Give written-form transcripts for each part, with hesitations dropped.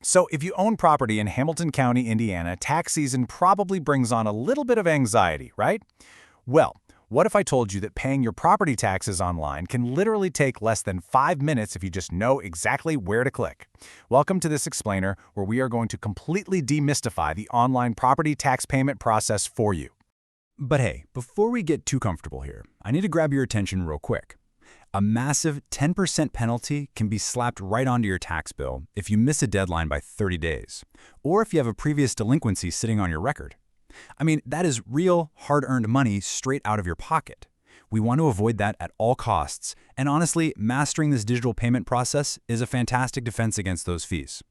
So if you own property in Hamilton County, Indiana, tax season probably brings on a little bit of anxiety, right? Well, what if I told you that paying your property taxes online can literally take less than 5 minutes if you just know exactly where to click? Welcome to this explainer, where we are going to completely demystify the online property tax payment process for you. But hey, before we get too comfortable here, I need to grab your attention real quick. A massive 10% penalty can be slapped right onto your tax bill if you miss a deadline by 30 days, or if you have a previous delinquency sitting on your record. I mean, that is real, hard-earned money straight out of your pocket. We want to avoid that at all costs, and honestly, mastering this digital payment process is a fantastic defense against those fees.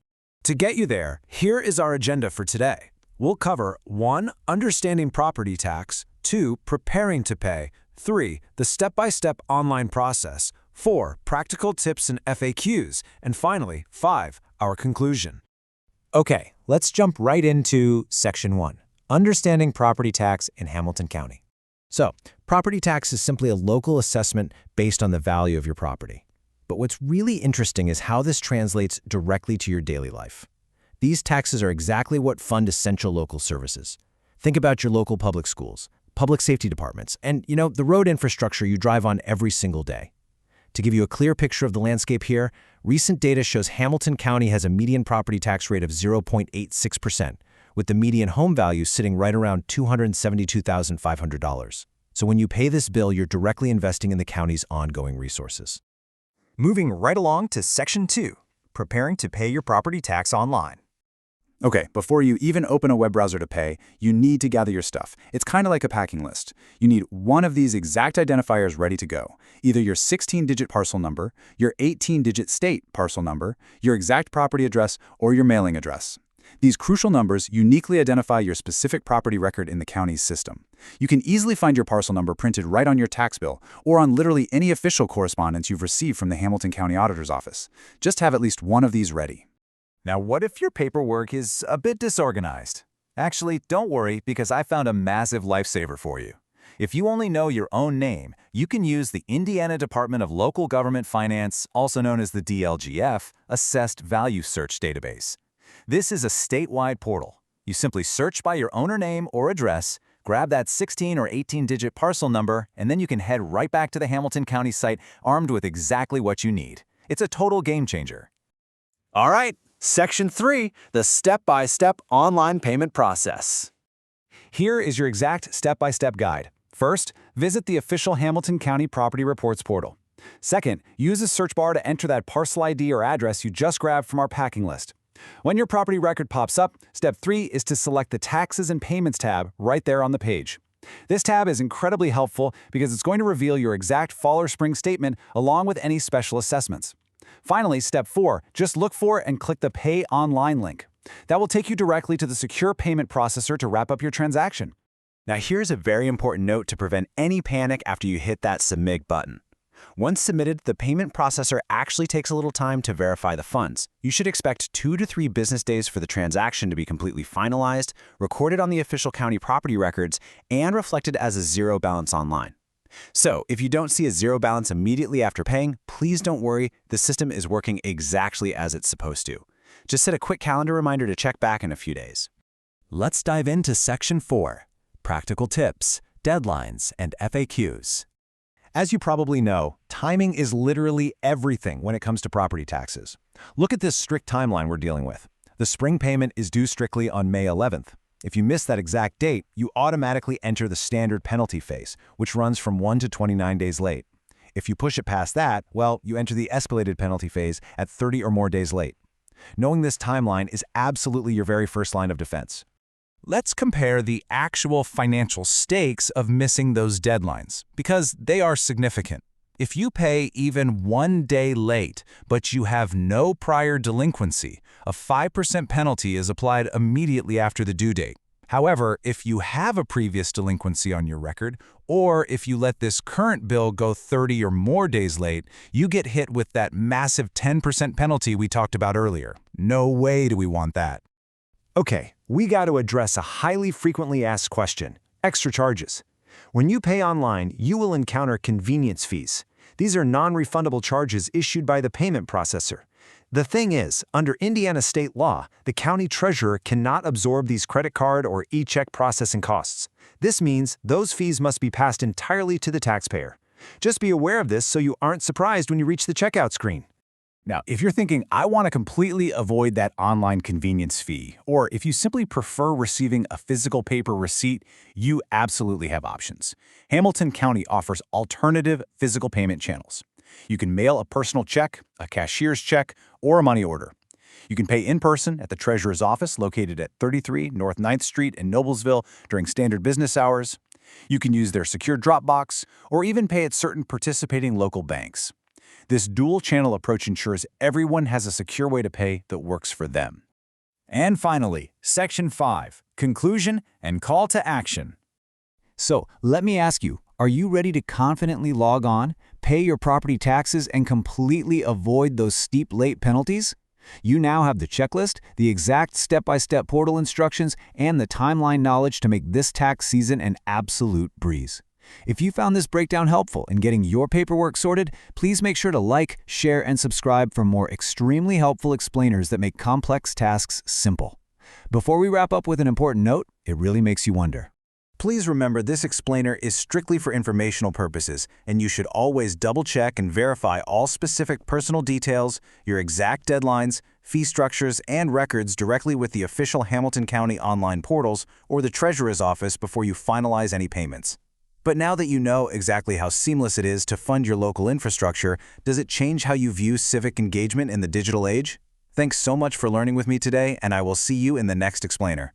To get you there, here is our agenda for today. We'll cover 1. Understanding property tax, 2. Preparing to pay, 3. The step-by-step online process, 4. Practical tips and FAQs, and finally, 5. Our conclusion. Okay, let's jump right into Section 1, Understanding Property Tax in Hamilton County. So, property tax is simply a local assessment based on the value of your property. But what's really interesting is how this translates directly to your daily life. These taxes are exactly what fund essential local services. Think about your local public schools, public safety departments, and, the road infrastructure you drive on every single day. To give you a clear picture of the landscape here, recent data shows Hamilton County has a median property tax rate of 0.86%, with the median home value sitting right around $272,500. So when you pay this bill, you're directly investing in the county's ongoing resources. Moving right along to Section 2, Preparing to pay your property tax online. Okay, before you even open a web browser to pay, you need to gather your stuff. It's kind of like a packing list. You need one of these exact identifiers ready to go. Either your 16-digit parcel number, your 18-digit state parcel number, your exact property address, or your mailing address. These crucial numbers uniquely identify your specific property record in the county's system. You can easily find your parcel number printed right on your tax bill or on literally any official correspondence you've received from the Hamilton County Auditor's Office. Just have at least one of these ready. Now, what if your paperwork is a bit disorganized? Actually, don't worry, because I found a massive lifesaver for you. If you only know your own name, you can use the Indiana Department of Local Government Finance, also known as the DLGF, Assessed Value Search Database. This is a statewide portal. You simply search by your owner name or address, grab that 16 or 18-digit parcel number, and then you can head right back to the Hamilton County site armed with exactly what you need. It's a total game changer. All right, Section 3, the step-by-step online payment process. Here is your exact step-by-step guide. First, visit the official Hamilton County Property Reports portal. Second, use the search bar to enter that parcel ID or address you just grabbed from our packing list. When your property record pops up, step 3 is to select the Taxes and Payments tab right there on the page. This tab is incredibly helpful because it's going to reveal your exact fall or spring statement along with any special assessments. Finally, step 4, just look for and click the Pay Online link. That will take you directly to the secure payment processor to wrap up your transaction. Now, here's a very important note to prevent any panic after you hit that Submit button. Once submitted, the payment processor actually takes a little time to verify the funds. You should expect 2 to 3 business days for the transaction to be completely finalized, recorded on the official county property records, and reflected as a zero balance online. So, if you don't see a zero balance immediately after paying, please don't worry, the system is working exactly as it's supposed to. Just set a quick calendar reminder to check back in a few days. Let's dive into Section 4, Practical Tips, Deadlines, and FAQs. As you probably know, timing is literally everything when it comes to property taxes. Look at this strict timeline we're dealing with. The spring payment is due strictly on May 11th. If you miss that exact date, you automatically enter the standard penalty phase, which runs from 1 to 29 days late. If you push it past that, well, you enter the escalated penalty phase at 30 or more days late. Knowing this timeline is absolutely your very first line of defense. Let's compare the actual financial stakes of missing those deadlines, because they are significant. If you pay even 1 day late, but you have no prior delinquency, a 5% penalty is applied immediately after the due date. However, if you have a previous delinquency on your record, or if you let this current bill go 30 or more days late, you get hit with that massive 10% penalty we talked about earlier. No way do we want that. Okay, we got to address a highly frequently asked question: extra charges. When you pay online, you will encounter convenience fees. These are non-refundable charges issued by the payment processor. The thing is, under Indiana state law, the county treasurer cannot absorb these credit card or e-check processing costs. This means those fees must be passed entirely to the taxpayer. Just be aware of this so you aren't surprised when you reach the checkout screen. Now, if you're thinking, I want to completely avoid that online convenience fee, or if you simply prefer receiving a physical paper receipt, you absolutely have options. Hamilton County offers alternative physical payment channels. You can mail a personal check, a cashier's check, or a money order. You can pay in person at the treasurer's office located at 33 North 9th Street in Noblesville during standard business hours. You can use their secure drop box, or even pay at certain participating local banks. This dual-channel approach ensures everyone has a secure way to pay that works for them. And finally, Section 5, Conclusion and Call to Action. So, let me ask you, are you ready to confidently log on, pay your property taxes, and completely avoid those steep late penalties? You now have the checklist, the exact step-by-step portal instructions, and the timeline knowledge to make this tax season an absolute breeze. If you found this breakdown helpful in getting your paperwork sorted, please make sure to like, share, and subscribe for more extremely helpful explainers that make complex tasks simple. Before we wrap up with an important note, it really makes you wonder. Please remember this explainer is strictly for informational purposes, and you should always double-check and verify all specific personal details, your exact deadlines, fee structures, and records directly with the official Hamilton County online portals or the Treasurer's office before you finalize any payments. But now that you know exactly how seamless it is to fund your local infrastructure, does it change how you view civic engagement in the digital age? Thanks so much for learning with me today, and I will see you in the next explainer.